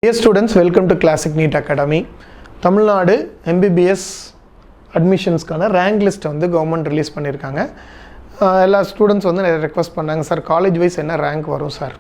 Dear students, welcome to Classic NEET Academy. தமிழ்நாடு MBBS அட்மிஷன்ஸ்க்கான rank list வந்து government release பண்ணியிருக்காங்க. எல்லா ஸ்டூடெண்ட்ஸ் வந்து நிறைய ரெக்வஸ்ட் பண்ணாங்க, சார் காலேஜ் வைஸ் என்ன ரேங்க் வரும் சார்.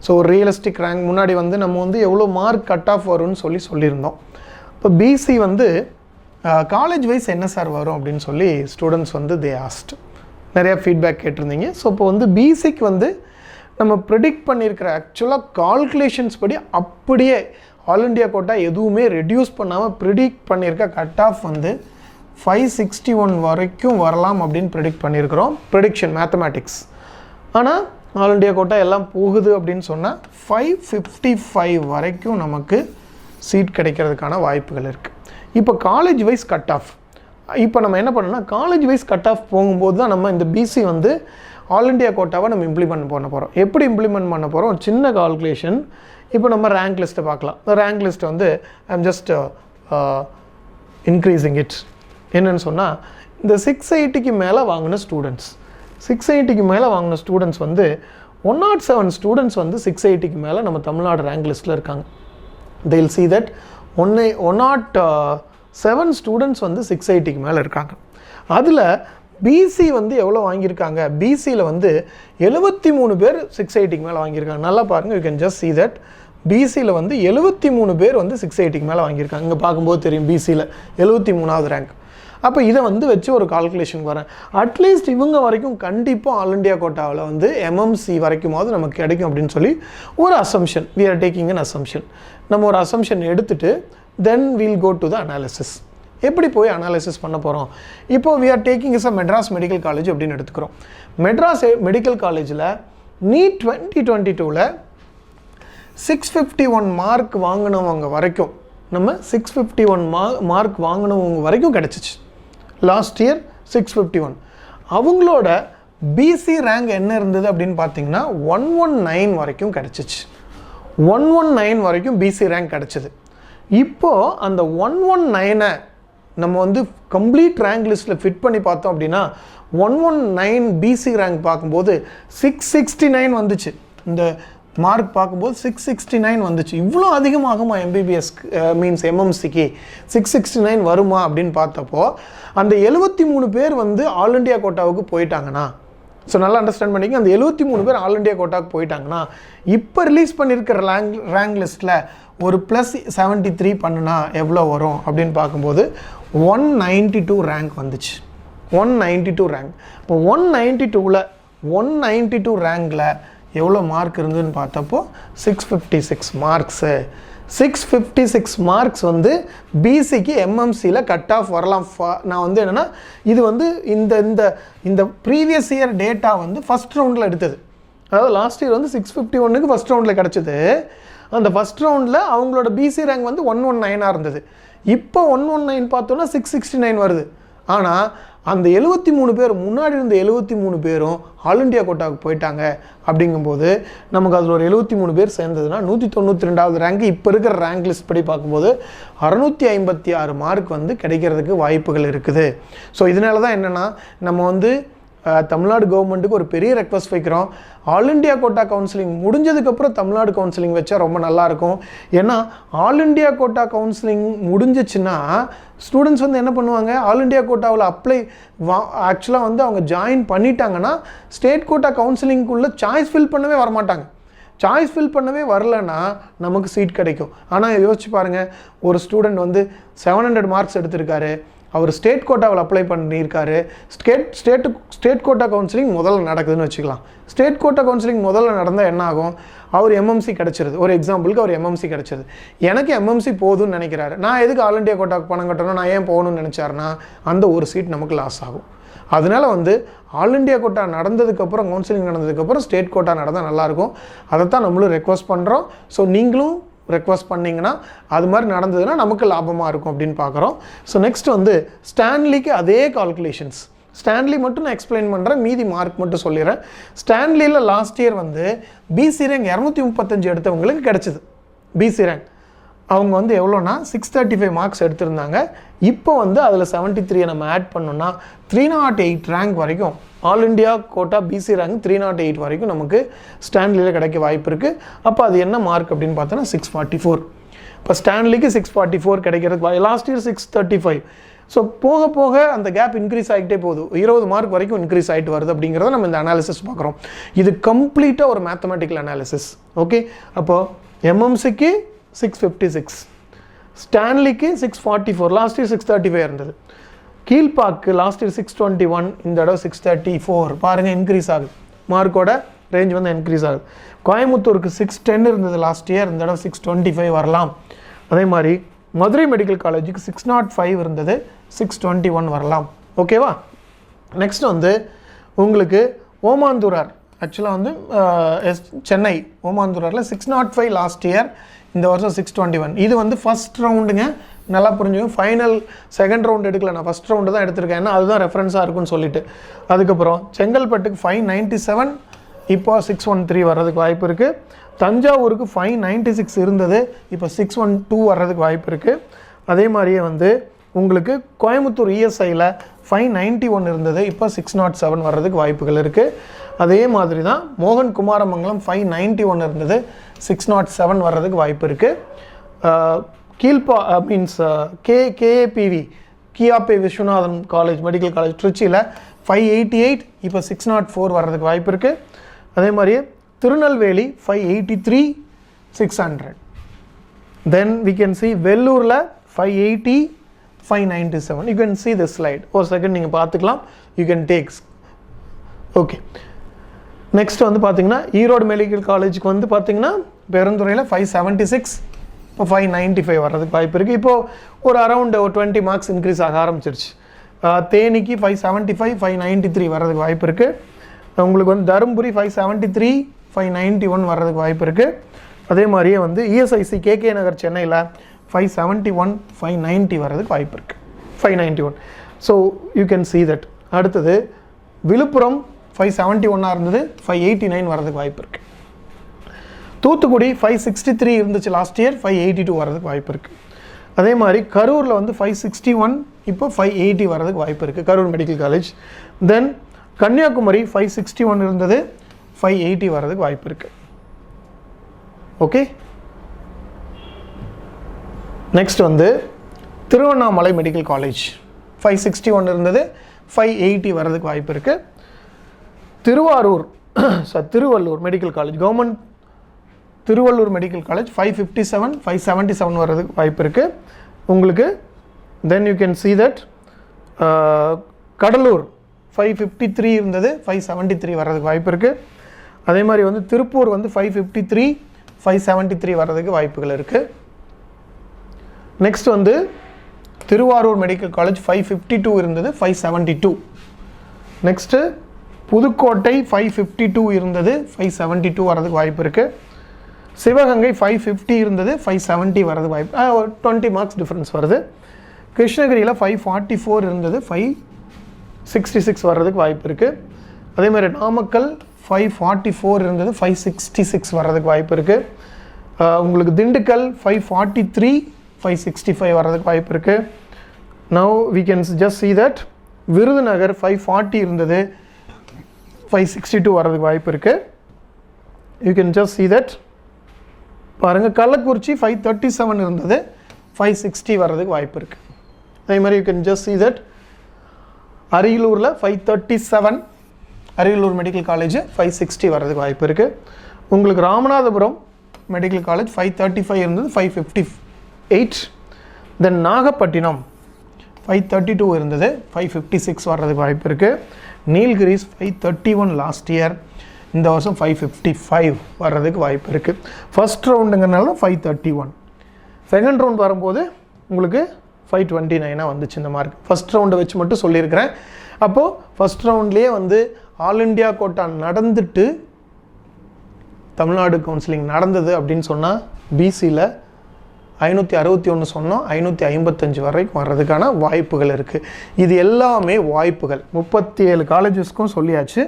ஸோ ஒரு ரியலிஸ்டிக் ரேங்க் முன்னாடி வந்து நம்ம வந்து எவ்வளோ மார்க் கட் ஆஃப் வரும்னு சொல்லியிருந்தோம். இப்போ பிசி வந்து காலேஜ் வைஸ் என்ன சார் வரும் அப்படின்னு சொல்லி ஸ்டூடெண்ட்ஸ் வந்து தே ஆஸ்ட் நிறையா ஃபீட்பேக் கேட்டிருந்தீங்க. ஸோ இப்போ வந்து பிசிக்கு வந்து நம்ம ப்ரெடிக்ட் பண்ணியிருக்கிற ஆக்சுவலாக கால்குலேஷன்ஸ் படி அப்படியே ஆல் இண்டியா கோட்டா எதுவுமே ரெடியூஸ் பண்ணாமல் ப்ரெடிக்ட் பண்ணியிருக்க கட் ஆஃப் வந்து 561 வரைக்கும் வரலாம் அப்படின்னு ப்ரெடிக்ட் பண்ணியிருக்கிறோம். Prediction mathematics. ஆனால் ஆல் இண்டியா கோட்டா எல்லாம் போகுது அப்படின்னு சொன்னால் 555 வரைக்கும் நமக்கு சீட் கிடைக்கிறதுக்கான வாய்ப்புகள் இருக்குது. இப்போ காலேஜ் வைஸ் கட் ஆஃப் இப்போ நம்ம என்ன பண்ணோம்னா காலேஜ் வைஸ் கட் ஆஃப் போகும்போது தான் நம்ம இந்த பிசி வந்து ஆல் இண்டியா கோட்டாவை நம்ம இம்ப்ளிமெண்ட் பண்ண போகிறோம். எப்படி இம்ப்ளிமெண்ட் பண்ண போகிறோம்? சின்ன கால்குலேஷன். இப்போ நம்ம ரேங்க் லிஸ்ட்டை பார்க்கலாம். ரேங்க் லிஸ்ட் வந்து ஐம் ஜஸ்ட் இன்க்ரீஸிங் இட். என்னென்னு சொன்னால் இந்த 680க்கு மேலே வாங்கின ஸ்டூடெண்ட்ஸ் 680க்கு மேலே வாங்கின ஸ்டூடெண்ட்ஸ் வந்து 107 ஸ்டூடெண்ட்ஸ் வந்து 680க்கு மேலே நம்ம தமிழ்நாடு ரேங்க் லிஸ்ட்டில் இருக்காங்க. they will see that 107 students வந்து 680க்கு மேலே இருக்காங்க. அதில் பிசி வந்து எவ்வளோ வாங்கியிருக்காங்க? பிசியில் வந்து 73 பேர் 680க்கு மேலே வாங்கியிருக்காங்க. நல்லா பாருங்கள், you can just see that பிசியில் வந்து 73 பேர் வந்து 680க்கு மேலே வாங்கியிருக்காங்க. இங்கே பார்க்கும்போது தெரியும் பிசியில் 73வது ரேங்க். அப்போ இதை வந்து வச்சு ஒரு கால்குலேஷன் வரேன். அட்லீஸ்ட் இவங்க வரைக்கும் கண்டிப்பாக ஆல் இண்டியா கோட்டாவில் வந்து எம்எம்சி வரைக்குமாவது நமக்கு கிடைக்கும் அப்படின்னு சொல்லி ஒரு assumption. we are taking an assumption. நம்ம ஒரு அசம்ஷன் எடுத்துகிட்டு then we'll go to the analysis. எப்படி போய் அனாலிசிஸ் பண்ண போகிறோம்? இப்போது we are taking is a Madras medical college அப்படின்னு எடுத்துக்கிறோம். மெட்ராஸ் மெடிக்கல் காலேஜில் நீட் 2022ல் 651 மார்க் வாங்கினவங்க வரைக்கும் நம்ம 651 மார்க் வாங்கினவங்க வரைக்கும் கிடச்சிச்சு. Last year 651. அவங்களோட பிசி ரேங்க் என்ன இருந்தது அப்படின்னு பார்த்தீங்கன்னா 119 வரைக்கும் கிடச்சிச்சு. 119 வரைக்கும் பிசி ரேங்க் கிடச்சிது. இப்போது அந்த 119 நம்ம வந்து கம்ப்ளீட் ரேங்க் லிஸ்ட்டில் ஃபிட் பண்ணி பார்த்தோம் அப்படின்னா 119 பிசி ரேங்க் பார்க்கும்போது 669 வந்துச்சு. இந்த மார்க் பார்க்கும்போது 669 வந்துச்சு. இவ்வளோ அதிகமாகுமா எம்பிபிஎஸ் மீன்ஸ் எம்எம்சிக்கு 669 வருமா அப்படின்னு பார்த்தப்போ அந்த 73 பேர் வந்து ஆல் இண்டியா கோட்டாவுக்கு போயிட்டாங்கன்னா, ஸோ நல்லா அண்டர்ஸ்டாண்ட் பண்ணிக்க, அந்த 73 பேர் ஆல் இண்டியா கோட்டாவுக்கு போயிட்டாங்கன்னா இப்போ ரிலீஸ் பண்ணியிருக்கிற ரேங்க் லிஸ்ட்டில் ஒரு +73 பண்ணுனா எவ்வளோ வரும் அப்படின்னு பார்க்கும்போது 192 ரேங்க் வந்துச்சு. 192 ரேங்க். இப்போ 192 ரேங்கில் எவ்வளோ மார்க் இருந்ததுன்னு பார்த்தப்போ 656 மார்க்ஸு. 656 மார்க்ஸ் வந்து பிசிக்கு எம்எம்சியில் கட் ஆஃப் வரலாம். நான் வந்து என்னென்னா இது வந்து இந்த ப்ரீவியஸ் இயர் டேட்டா வந்து ஃபஸ்ட் ரவுண்டில் எடுத்தது. அதாவது லாஸ்ட் இயர் வந்து 651க்கு ஃபஸ்ட் ரவுண்டில் கிடச்சிது. அந்த ஃபஸ்ட் ரவுண்டில் அவங்களோட பிசி ரேங்க் வந்து 119 இருந்தது. இப்போ 119 பார்த்தோன்னா 669 வருது. ஆனால் அந்த 73 பேர் முன்னாடி இருந்த 73 பேரும் ஆல் இண்டியா கோட்டாவுக்கு போயிட்டாங்க. அப்படிங்கும்போது நமக்கு அதில் ஒரு 73 பேர் சேர்ந்ததுன்னா 192வது ரேங்க் இப்போ இருக்கிற ரேங்க் லிஸ்ட் படி பார்க்கும்போது 656 மார்க் வந்து கிடைக்கிறதுக்கு வாய்ப்புகள் இருக்குது. ஸோ இதனால தான் என்னென்னா நம்ம வந்து தமிழ்நாடு கவர்மெண்ட்டுக்கு ஒரு பெரிய ரெக்வஸ்ட் வைக்கிறோம். ஆல் இண்டியா கோட்டா கவுன்சிலிங் முடிஞ்சதுக்கப்புறம் தமிழ்நாடு கவுன்சிலிங் வச்சா ரொம்ப நல்லாயிருக்கும். ஏன்னா ஆல் இண்டியா கோட்டா கவுன்சிலிங் முடிஞ்சிச்சுன்னா ஸ்டூடெண்ட்ஸ் வந்து என்ன பண்ணுவாங்க, ஆல் இண்டியா கோட்டாவில் ஆக்சுவலாக வந்து அவங்க ஜாயின் பண்ணிட்டாங்கன்னா ஸ்டேட் கோட்டா கவுன்சிலிங்குள்ளே சாய்ஸ் ஃபில் பண்ணவே வரமாட்டாங்க. சாய்ஸ் ஃபில் பண்ணவே வரலன்னா நமக்கு சீட் கிடைக்கும். ஆனால் யோசிச்சு பாருங்கள், ஒரு ஸ்டூடெண்ட் வந்து 700 மார்க்ஸ் எடுத்திருக்காரு, அவர் ஸ்டேட் கோட்டாவில் அப்ளை பண்ணியிருக்காரு. ஸ்டேட் கோட்டா கவுன்சிலிங் முதல்ல நடக்குதுன்னு வச்சுக்கலாம். ஸ்டேட் கோட்டா கவுன்சிலிங் முதல்ல நடந்தால் என்ன ஆகும்? அவர் எம்எம்சி கிடச்சிருது. ஒரு எக்ஸாம்பிளுக்கு அவர் எம்எம்சி கிடச்சிது. எனக்கு எம்எம்சி போதும்னு நினைக்கிறாரு. நான் எதுக்கு ஆல் இண்டியா கோட்டாவுக்கு பணம் கட்டணும், நான் ஏன் போகணும்னு நினச்சாருன்னா அந்த ஒரு சீட் நமக்கு லாஸ் ஆகும். அதனால் வந்து ஆல் இண்டியா கோட்டா நடந்ததுக்கப்புறம் கவுன்சிலிங் நடந்ததுக்கப்புறம் ஸ்டேட் கோட்டா நடந்தால் நல்லாயிருக்கும். அதைத்தான் நம்மளும் ரெக்வஸ்ட் பண்ணுறோம். ஸோ நீங்களும் ரெக்வஸ்ட் பண்ணிங்கன்னா அது மாதிரி நடந்ததுன்னா நமக்கு லாபமாக இருக்கும் அப்படின்னு பார்க்குறோம். ஸோ நெக்ஸ்ட் வந்து ஸ்டான்லிக்கு அதே கால்குலேஷன்ஸ். ஸ்டான்லி மட்டும் நான் எக்ஸ்பிளைன் பண்ணுறேன், மீதி மார்க் மட்டும் சொல்லிடுறேன். ஸ்டான்லியில் லாஸ்ட் இயர் வந்து பிசி ரேங்க் 235 எடுத்தவங்களுக்கு கிடச்சிது. பிசி ரேங்க் அவங்க வந்து எவ்வளோனா 635 மார்க்ஸ் எடுத்திருந்தாங்க. இப்போ வந்து அதில் 73 நம்ம ஆட் பண்ணோன்னா 308 ரேங்க் வரைக்கும் all India quota BC rank 308 வரைக்கும் நமக்கு ஸ்டான்லியில் கிடைக்க வாய்ப்பு இருக்குது. அப்போ அது என்ன மார்க் அப்படின்னு பார்த்தோன்னா 644. இப்போ ஸ்டான்லிக்கு 644 கிடைக்கிறதுக்கு லாஸ்ட் இயர் 635. ஸோ போக போக அந்த கேப் இன்க்ரீஸ் ஆகிட்டே போகுது, 20 மார்க் வரைக்கும் இன்க்ரீஸ் ஆகிட்டு வருது அப்படிங்கிறத நம்ம இந்த அனாலிசிஸ் பார்க்குறோம். இது கம்ப்ளீட்டாக ஒரு மேத்தமெட்டிக்கல் அனாலிசிஸ். ஓகே, அப்போது எம்எம்சிக்கு 656, ஸ்டான்லிக்கு 644, லாஸ்ட் இயர் 635 இருந்தது. கீழ்பாக்கு லாஸ்ட் இயர் 621, இந்த தடவை 634. பாருங்கள், இன்க்ரீஸ் ஆகுது, மார்க்கோட ரேஞ்ச் வந்து இன்க்ரீஸ் ஆகுது. கோயம்புத்தூருக்கு 610 இருந்தது லாஸ்ட் இயர், இந்த தடவை 625 வரலாம். அதே மாதிரி மதுரை மெடிக்கல் காலேஜுக்கு 605 இருந்தது, 621 வரலாம். ஓகேவா? நெக்ஸ்ட் வந்து உங்களுக்கு ஓமாந்தூரார், ஆக்சுவலாக வந்து சென்னை ஓமாந்தூராரில் 605 லாஸ்ட் இயர், இந்த வருஷம் 621. இது வந்து ஃபஸ்ட் ரவுண்டுங்க, நல்லா புரிஞ்சுக்கணும். ஃபைனல் செகண்ட் ரவுண்ட் எடுக்கல, நான் ஃபஸ்ட் ரவுண்டு தான் எடுத்திருக்கேன், ஏன்னா அதுதான் ரெஃபரன்ஸாக இருக்குன்னு சொல்லிட்டு. அதுக்கப்புறம் செங்கல்பட்டுக்கு 597, இப்போ 613 வர்றதுக்கு வாய்ப்பு இருக்குது. தஞ்சாவூருக்கு 596 இருந்தது, இப்போ 612 வர்றதுக்கு வாய்ப்பு இருக்குது. அதே மாதிரியே வந்து உங்களுக்கு கோயம்புத்தூர் இஎஸ்ஐயில் 591 இருந்தது, இப்போ 607 வர்றதுக்கு வாய்ப்புகள் இருக்குது. அதே மாதிரி தான் மோகன் குமாரமங்கலம் 591 இருந்தது, 607 வர்றதுக்கு வாய்ப்பு இருக்குது. மீன்ஸ் கேஏபிவி கியாபே விஸ்வநாதன் காலேஜ் மெடிக்கல் காலேஜ் திருச்சியில் 588, இப்போ 604 வர்றதுக்கு வாய்ப்பு இருக்குது. அதே மாதிரியே Tirunelveli 583, 600. Then we can see வெள்ளூரில் 580, 597. You can see this slide. ஒரு செகண்ட் நீங்கள் பார்த்துக்கலாம், you can take. Okay, next வந்து பார்த்தீங்கன்னா ஈரோடு மெடிக்கல் காலேஜுக்கு வந்து பார்த்தீங்கன்னா பெருந்துறையில் 576, இப்போ 595 வர்றதுக்கு வாய்ப்பு இருக்குது. இப்போது ஒரு அரௌண்ட் ஒரு 20 மார்க்ஸ் இன்க்ரீஸ் ஆக ஆரம்பிச்சிருச்சு. தேனிக்கு 575, 593 வர்றதுக்கு வாய்ப்பு இருக்குது. உங்களுக்கு வந்து தருமபுரி 573, 591 வர்றதுக்கு வாய்ப்பு இருக்குது. அதே மாதிரியே வந்து இஎஸ்ஐசி கேகே நகர் சென்னையில் 571, 590 வர்றதுக்கு வாய்ப்பு இருக்குது, 591. So you can see that. அடுத்தது விழுப்புரம் 571 இருந்தது, 589 வர்றதுக்கு வாய்ப்பு இருக்குது. தூத்துக்குடி 563 இருந்துச்சு லாஸ்ட் இயர், 582 வர்றதுக்கு வாய்ப்பு இருக்குது. அதே மாதிரி கரூரில் வந்து 561, இப்போ 580 வர்றதுக்கு வாய்ப்பு இருக்குது, கரூர் மெடிக்கல் காலேஜ். தென் கன்னியாகுமரி 561 இருந்தது, 580 வர்றதுக்கு வாய்ப்பு இருக்குது. ஓகே, நெக்ஸ்ட் வந்து திருவண்ணாமலை மெடிக்கல் காலேஜ் 561 இருந்தது, 580 வர்றதுக்கு வாய்ப்பு இருக்குது. Tiruvallur medical college, government Tiruvallur medical college 557, 577 வர்றதுக்கு வாய்ப்பு இருக்குது உங்களுக்கு. Then you can see that Cuddalore 553 இருந்தது, 573 வர்றதுக்கு வாய்ப்பு இருக்குது. அதே மாதிரி வந்து திருப்பூர் வந்து 553, 573 வர்றதுக்கு வாய்ப்புகள் இருக்குது. நெக்ஸ்ட் வந்து திருவாரூர் மெடிக்கல் காலேஜ் 552 இருந்தது, 572. நெக்ஸ்ட்டு புதுக்கோட்டை 552 இருந்தது, 572 வர்றதுக்கு வாய்ப்பு இருக்குது. சிவகங்கை 550 இருந்தது, 570 வர்றதுக்கு வாய்ப்பு, 20 மார்க்ஸ் டிஃப்ரென்ஸ் வருது. கிருஷ்ணகிரியில் 544 இருந்தது, 566 வர்றதுக்கு வாய்ப்பு இருக்குது. அதே மாதிரி நாமக்கல் 544 இருந்தது, 566 வர்றதுக்கு வாய்ப்பு இருக்குது. உங்களுக்கு திண்டுக்கல் 543, 565 வர்றதுக்கு வாய்ப்பு இருக்குது. Now we can just see that Virudhunagar 540 இருந்தது, 562 வர்றதுக்கு வாய்ப்பு இருக்குது. You can just see that. பாருங்கள், கள்ளக்குறிச்சி 537 இருந்தது, 560 வர்றதுக்கு வாய்ப்பு இருக்குது. அதே மாதிரி you can just see that அரியலூரில் 537, அரியலூர் மெடிக்கல் காலேஜ் 560 வர்றதுக்கு வாய்ப்பு இருக்குது. உங்களுக்கு ராமநாதபுரம் மெடிக்கல் காலேஜ் 535 இருந்தது, 558. தென் நாகப்பட்டினம் 532 இருந்தது, 556 வர்றதுக்கு வாய்ப்பு இருக்குது. நீல்கிரிஸ் 531 லாஸ்ட் இயர், இந்த வருஷம் 555 வர்றதுக்கு வாய்ப்பு இருக்குது. ஃபர்ஸ்ட் ரவுண்டுங்கிறனால 531, செகண்ட் ரவுண்ட் வரும்போது உங்களுக்கு 529 வந்துச்சு இந்த மார்க். ஃபஸ்ட் ரவுண்டை வச்சு மட்டும் சொல்லியிருக்கிறேன். அப்போது ஃபஸ்ட் ரவுண்ட்லேயே வந்து ஆல் இண்டியா கோட்டா நடந்துட்டு தமிழ்நாடு கவுன்சிலிங் நடந்தது அப்படின்னு சொன்னால் பிசியில் 561 சொன்னோம், 555 வரைக்கும் வர்றதுக்கான வாய்ப்புகள் இருக்குது. இது எல்லாமே வாய்ப்புகள், 37 காலேஜஸ்க்கும் சொல்லியாச்சு.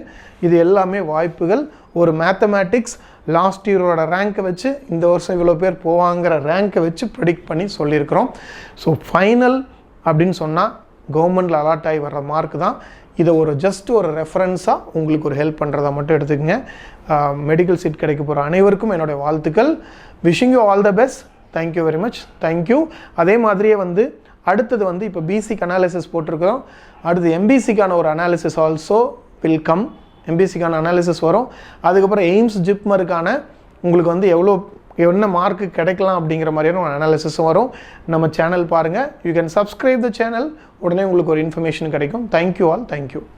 இது எல்லாமே வாய்ப்புகள். ஒரு மேத்தமேட்டிக்ஸ் லாஸ்ட் இயரோட ரேங்க்கை வச்சு இந்த வருஷம் இவ்வளோ பேர் போவாங்கிற ரேங்க்கை வச்சு ப்ரெடிக்ட் பண்ணி சொல்லியிருக்கிறோம். ஸோ ஃபைனல் அப்படின்னு சொன்னால் கவர்மெண்டில் அலாட் ஆகி வர்ற மார்க் தான். இதை ஒரு ஜஸ்ட் ஒரு ரெஃபரன்ஸாக உங்களுக்கு ஒரு ஹெல்ப் பண்ணுறதா மட்டும் எடுத்துக்கங்க. மெடிக்கல் சீட் கிடைக்க போகிற அனைவருக்கும் என்னுடைய வாழ்த்துக்கள். Wishing you all the best. Thank you very much. Thank you. அதே மாதிரியே வந்து அடுத்தது வந்து இப்போ பிசிக்கு அனாலிசிஸ் போட்டிருக்கிறோம். அடுத்து எம்பிசிக்கான ஒரு அனாலிசிஸ் ஆல்சோ வில் கம். எம்பிசிக்கான அனாலிசிஸ் வரும். அதுக்கப்புறம் எய்ம்ஸ் ஜிப்மருக்கான உங்களுக்கு வந்து என்ன மார்க்கு கிடைக்கலாம் அப்படிங்கிற மாதிரியான ஒரு அனாலிசிஸும் வரும். நம்ம சேனல் பாருங்கள். You can subscribe the channel. உடனே உங்களுக்கு ஒரு இன்ஃபர்மேஷன் கிடைக்கும். Thank you all. தேங்க்யூ.